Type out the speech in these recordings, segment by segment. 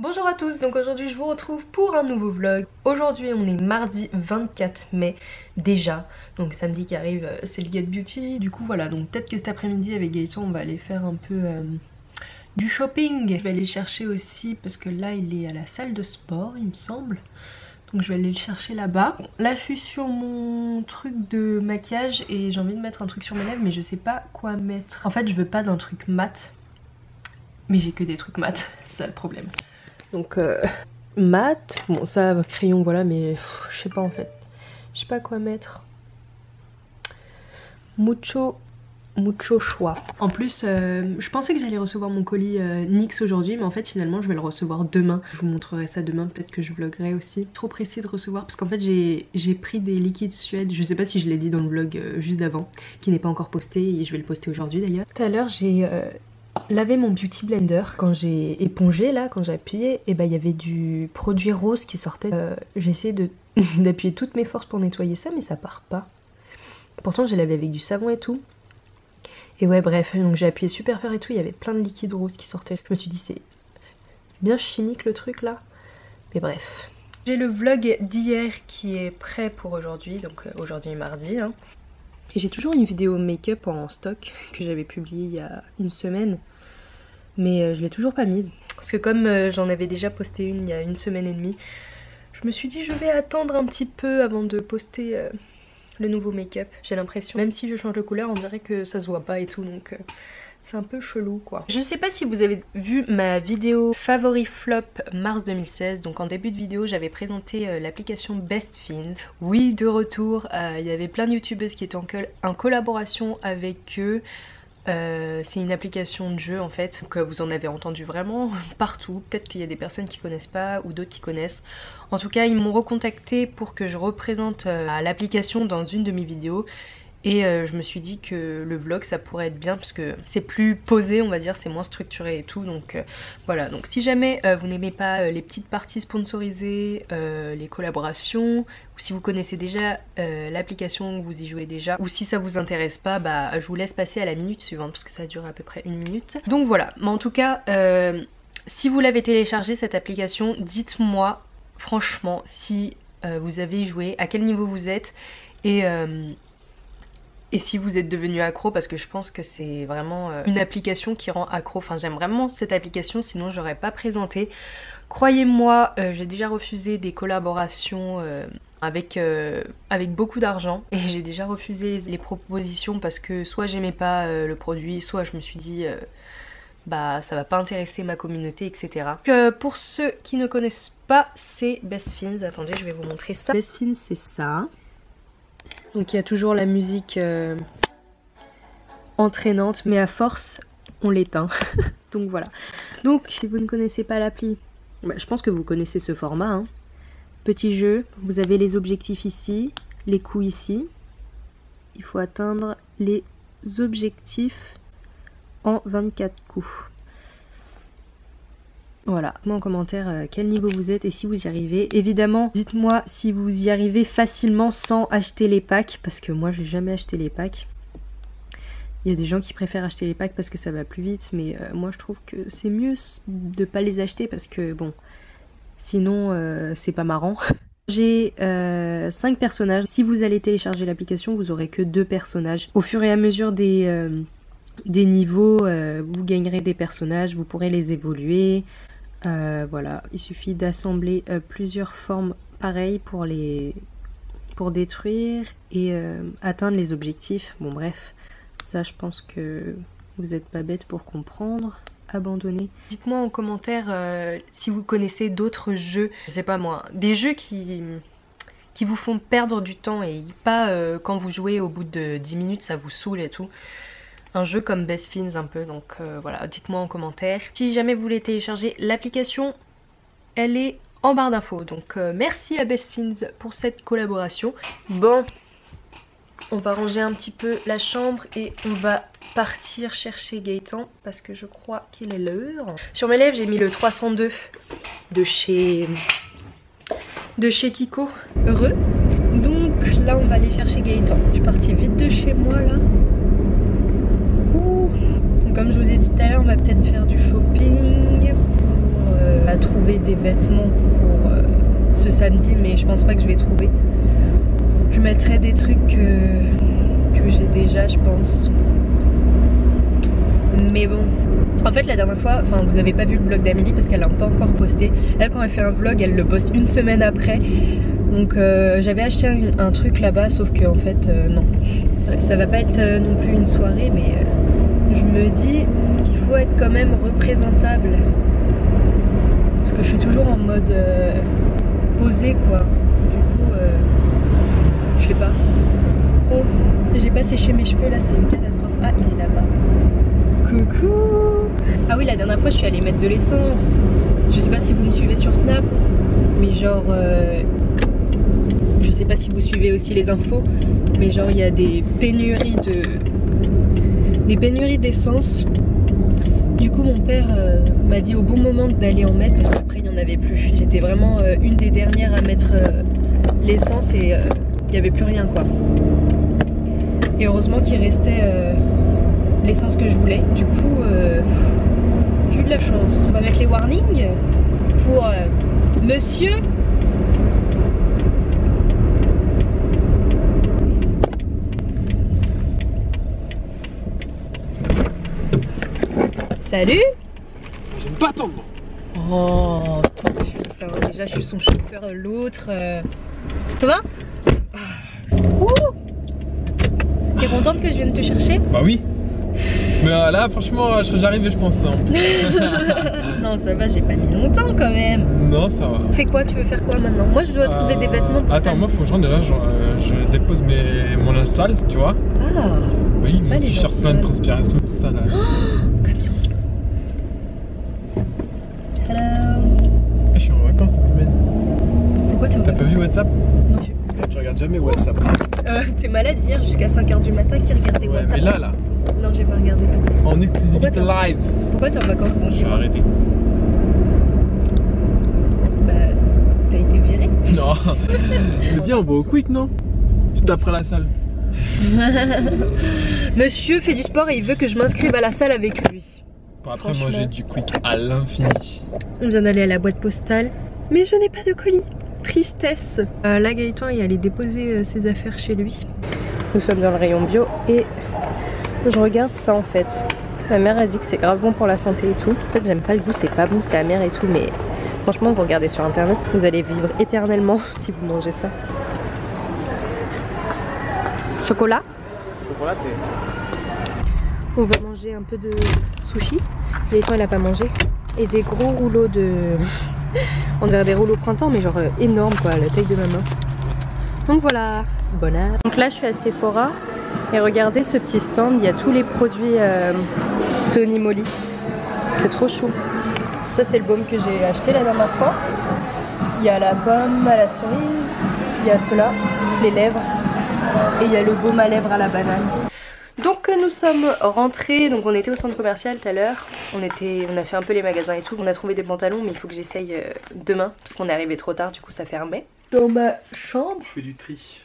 Bonjour à tous, donc aujourd'hui je vous retrouve pour un nouveau vlog. Aujourd'hui on est mardi 24 mai déjà, donc samedi qui arrive c'est le Get Beauty. Du coup voilà, donc peut-être que cet après-midi avec Gaëtan on va aller faire un peu du shopping. Je vais aller chercher aussi parce que là il est à la salle de sport il me semble. Donc je vais aller le chercher là-bas. Là je suis sur mon truc de maquillage et j'ai envie de mettre un truc sur mes lèvres mais je sais pas quoi mettre. En fait je veux pas d'un truc mat, mais j'ai que des trucs mat, c'est ça le problème. Donc mat, bon ça crayon voilà mais je sais pas en fait. Je sais pas quoi mettre. Mucho choix. En plus je pensais que j'allais recevoir mon colis NYX aujourd'hui mais en fait finalement je vais le recevoir demain. Je vous montrerai ça demain, peut-être que je vloggerai aussi. Trop pressée de recevoir parce qu'en fait j'ai pris des liquides Suède. Je sais pas si je l'ai dit dans le vlog juste d'avant, qui n'est pas encore posté et je vais le poster aujourd'hui d'ailleurs. Tout à l'heure j'ai laver mon beauty blender. Quand j'ai épongé là, quand j'ai appuyé, et ben il y avait du produit rose qui sortait. J'ai essayé d'appuyer toutes mes forces pour nettoyer ça mais ça part pas. Pourtant j'ai lavé avec du savon et tout. Et ouais bref, donc j'ai appuyé super fort et tout, il y avait plein de liquide rose qui sortait. Je me suis dit c'est bien chimique le truc là. Mais bref. J'ai le vlog d'hier qui est prêt pour aujourd'hui, donc aujourd'hui est mardi hein. Et j'ai toujours une vidéo make-up en stock que j'avais publiée il y a une semaine. Mais je l'ai toujours pas mise. Parce que comme j'en avais déjà posté une il y a une semaine et demie, je me suis dit je vais attendre un petit peu avant de poster le nouveau make-up. J'ai l'impression, même si je change de couleur, on dirait que ça se voit pas et tout. Donc c'est un peu chelou quoi. Je sais pas si vous avez vu ma vidéo favori flop mars 2016. Donc en début de vidéo j'avais présenté l'application Best Fiends. Oui, de retour, il y avait plein de youtubeuses qui étaient en collaboration avec eux. C'est une application de jeu en fait, donc vous en avez entendu vraiment partout. Peut-être qu'il y a des personnes qui connaissent pas ou d'autres qui connaissent. En tout cas ils m'ont recontacté pour que je représente l'application dans une de mes vidéos. Et je me suis dit que le vlog ça pourrait être bien parce que c'est plus posé on va dire, c'est moins structuré et tout. Donc voilà, donc si jamais vous n'aimez pas les petites parties sponsorisées, les collaborations, ou si vous connaissez déjà l'application, vous y jouez déjà, ou si ça vous intéresse pas, bah je vous laisse passer à la minute suivante parce que ça dure à peu près une minute. Donc voilà, mais en tout cas si vous l'avez téléchargé cette application, dites-moi franchement si vous avez joué, à quel niveau vous êtes et si vous êtes devenu accro, parce que je pense que c'est vraiment une application qui rend accro. Enfin j'aime vraiment cette application, sinon j'aurais pas présenté. Croyez-moi, j'ai déjà refusé des collaborations avec beaucoup d'argent. Et j'ai déjà refusé les propositions parce que soit j'aimais pas le produit, soit je me suis dit bah ça va pas intéresser ma communauté, etc. Donc, pour ceux qui ne connaissent pas, c'est Best Fiends. Attendez, je vais vous montrer ça. Best Fiends c'est ça. Donc il y a toujours la musique entraînante, mais à force, on l'éteint. Donc voilà. Donc si vous ne connaissez pas l'appli, bah, je pense que vous connaissez ce format. Hein. Petit jeu, vous avez les objectifs ici, les coups ici. Il faut atteindre les objectifs en 24 coups. Voilà, dites-moi en commentaire quel niveau vous êtes et si vous y arrivez. Évidemment, dites-moi si vous y arrivez facilement sans acheter les packs, parce que moi j'ai jamais acheté les packs. Il y a des gens qui préfèrent acheter les packs parce que ça va plus vite, mais moi je trouve que c'est mieux de pas les acheter parce que bon, sinon c'est pas marrant. J'ai 5 personnages. Si vous allez télécharger l'application, vous aurez que 2 personnages. Au fur et à mesure des niveaux, vous gagnerez des personnages, vous pourrez les évoluer. Voilà, il suffit d'assembler plusieurs formes pareilles pour détruire et atteindre les objectifs. Bon bref, ça je pense que vous n'êtes pas bête pour comprendre. Abandonner. Dites-moi en commentaire si vous connaissez d'autres jeux, je sais pas moi, des jeux qui vous font perdre du temps et pas quand vous jouez au bout de 10 minutes ça vous saoule et tout. Un jeu comme Best Fiends un peu, donc voilà, dites-moi en commentaire. Si jamais vous voulez télécharger l'application, elle est en barre d'infos. Donc merci à Best Fiends pour cette collaboration. Bon, on va ranger un petit peu la chambre et on va partir chercher Gaëtan parce que je crois qu'il est l'heure. Sur mes lèvres, j'ai mis le 302 de chez Kiko. Heureux. Donc là, on va aller chercher Gaëtan. Je suis partie vite de chez moi là. Comme je vous ai dit tout à l'heure, on va peut-être faire du shopping pour à trouver des vêtements pour ce samedi, mais je pense pas que je vais trouver. Je mettrai des trucs que j'ai déjà, je pense. Mais bon, en fait la dernière fois, enfin vous avez pas vu le vlog d'Amélie parce qu'elle l'a pas encore posté. Elle, quand elle fait un vlog, elle le poste une semaine après. Donc j'avais acheté un truc là-bas, sauf que en fait non. Ça va pas être non plus une soirée, mais je me dis qu'il faut être quand même représentable. Parce que je suis toujours en mode posé quoi. Du coup, je sais pas. Oh, j'ai pas séché mes cheveux là, c'est une catastrophe. Ah, il est là-bas. Coucou. Ah oui, la dernière fois je suis allée mettre de l'essence. Je sais pas si vous me suivez sur Snap, mais genre je sais pas si vous suivez aussi les infos, mais genre il y a des pénuries d'essence. Du coup mon père m'a dit au bon moment d'aller en mettre parce qu'après il n'y en avait plus. J'étais vraiment une des dernières à mettre l'essence et il n'y avait plus rien quoi. Et heureusement qu'il restait l'essence que je voulais. Du coup j'ai eu de la chance. On va mettre les warnings pour monsieur. Salut. J'aime pas attendre. Oh, tout de suite. Hein. Déjà, je suis son chauffeur, l'autre. Ça va? Ouh. T'es contente que je vienne te chercher? Bah oui. Mais là, franchement, j'arrive, je pense. Hein. Non, ça va, j'ai pas mis longtemps quand même. Non, ça va. Fais quoi? Tu veux faire quoi maintenant? Moi, je dois trouver des vêtements pour attends, moi, faut que je rentre déjà. Je dépose mon linge sale, tu vois. Ah. Oui, mon t-shirt plein de transpiration, tout ça là. Camion. Hello. Je suis en vacances cette semaine. Pourquoi t'es en vacances? T'as pas vu WhatsApp? Non. Tu regardes jamais WhatsApp. T'es malade hier jusqu'à 5 h du matin qui regardait Ouais, WhatsApp. mais là. Non, j'ai pas regardé. En exclusivité live. Pourquoi t'es en vacances? Bon, Je vais arrêter. Bah, t'as été viré. Non. Viens, on va au Quick, non? Tout après la salle. Monsieur fait du sport et il veut que je m'inscrive à la salle avec lui. Pour après manger du Quick à l'infini. On vient d'aller à la boîte postale, mais je n'ai pas de colis. Tristesse. Là, Gaëtan est allé déposer ses affaires chez lui. Nous sommes dans le rayon bio et je regarde ça en fait. Ma mère a dit que c'est grave bon pour la santé et tout. En fait, j'aime pas le goût, c'est pas bon, c'est amer et tout, mais franchement, vous regardez sur internet, vous allez vivre éternellement si vous mangez ça. Chocolat. Chocolaté. On va manger un peu de sushi. Gaëtan, il a pas mangé. Et des gros rouleaux de... On dirait des rouleaux printemps, mais genre énormes quoi, à la taille de ma main. Donc voilà, bon app. Donc là, je suis à Sephora. Et regardez ce petit stand, il y a tous les produits Tony Moly. C'est trop chou. Ça, c'est le baume que j'ai acheté la dernière fois. Il y a la pomme à la cerise. Il y a cela, les lèvres. Et il y a le baume à lèvres à la banane. Donc nous sommes rentrés, donc on était au centre commercial tout à l'heure. On a fait un peu les magasins et tout. On a trouvé des pantalons, mais il faut que j'essaye demain parce qu'on est arrivé trop tard, du coup ça fermait. Dans ma chambre. Je fais du tri.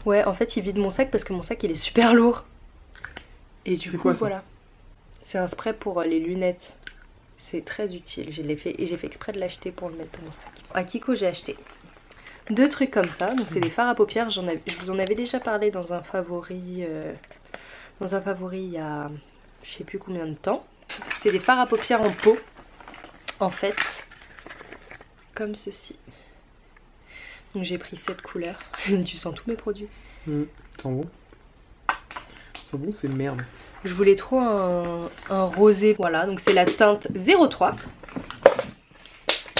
Ouais, en fait il vide mon sac parce que mon sac il est super lourd. Et du coup quoi, ça? voilà. C'est un spray pour les lunettes. C'est très utile. Je l'ai fait et j'ai fait exprès de l'acheter pour le mettre dans mon sac. À Kiko j'ai acheté 2 trucs comme ça. Donc c'est des fards à paupières. Je vous en avais déjà parlé dans un favori. Il y a je sais plus combien de temps. C'est des fards à paupières en pot. En fait. Comme ceci. Donc j'ai pris cette couleur. Tu sens tous mes produits. Sent bon. Sent bon, c'est merde. Je voulais trop un rosé. Voilà, donc c'est la teinte 03.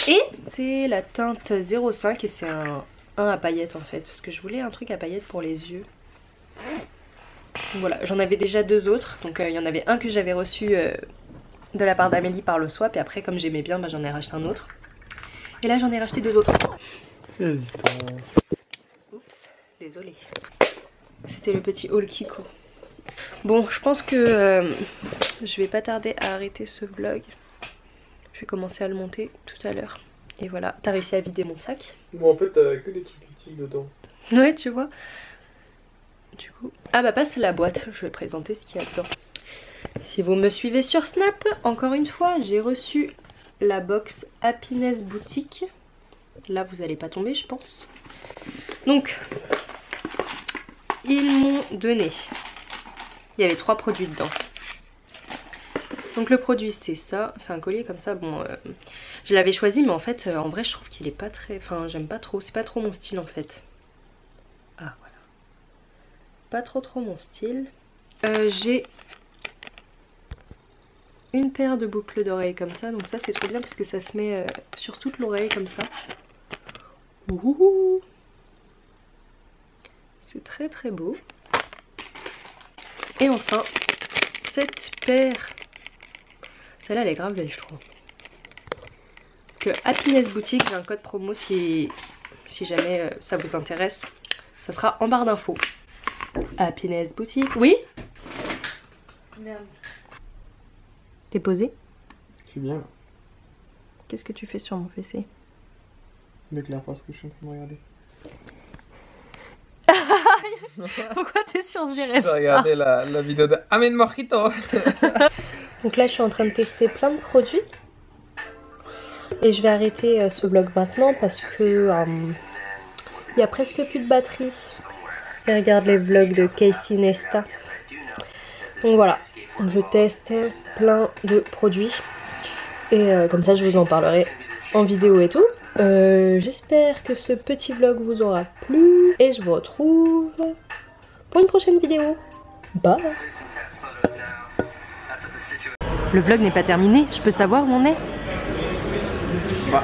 Et c'est la teinte 05 et c'est un à paillettes en fait. Parce que je voulais un truc à paillettes pour les yeux. Donc voilà, j'en avais déjà 2 autres. Donc il y en avait un que j'avais reçu de la part d'Amélie par le swap. Et après comme j'aimais bien, bah, j'en ai racheté un autre. Et là j'en ai racheté 2 autres. Résistant. Oups, désolée. C'était le petit haul Kiko. Bon, je pense que je vais pas tarder à arrêter ce vlog. Je vais commencer à le monter tout à l'heure. Et voilà, t'as réussi à vider mon sac. Bon, en fait, t'as que des trucs utiles dedans. Ouais, tu vois. Du coup... Ah bah passe la boîte, je vais présenter ce qu'il y a dedans. Si vous me suivez sur Snap, encore une fois, j'ai reçu la box Happiness Boutique. Là vous allez pas tomber je pense. Donc ils m'ont donné, il y avait 3 produits dedans. Donc le produit c'est ça, c'est un collier comme ça, bon je l'avais choisi mais en fait en vrai je trouve qu'il est pas très, enfin j'aime pas trop, c'est pas trop mon style en fait. Ah voilà, pas trop mon style. J'ai une paire de boucles d'oreilles comme ça, donc ça c'est trop bien parce que ça se met sur toute l'oreille comme ça. Ouh, c'est très beau. Et enfin cette paire, celle-là elle est grave belle je trouve. Que Happiness Boutique, j'ai un code promo si jamais ça vous intéresse. Ça sera en barre d'infos. Happiness Boutique, oui. Merde. T'es posé? Je suis bien là. Qu'est-ce que tu fais sur mon PC? N'éclaire pas ce que je suis en train de regarder. Pourquoi t'es sur Géref? Je vais regarder la vidéo de Amen Mojito. Donc là je suis en train de tester plein de produits. Et je vais arrêter ce vlog maintenant parce que il y a presque plus de batterie. Et regarde les vlogs de Casey Nesta. Donc voilà, je teste plein de produits. Et comme ça je vous en parlerai en vidéo et tout. J'espère que ce petit vlog vous aura plu. Et je vous retrouve pour une prochaine vidéo. Bye. Le vlog n'est pas terminé, je peux savoir où on est? Bah,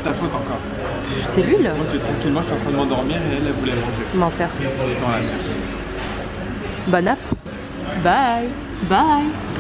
ta faute encore. C'est lui là. Moi j'étais tranquillement, je suis en train de m'endormir et elle voulait manger. Menteur. Autant la merde. Bonne app. Bye. Bye.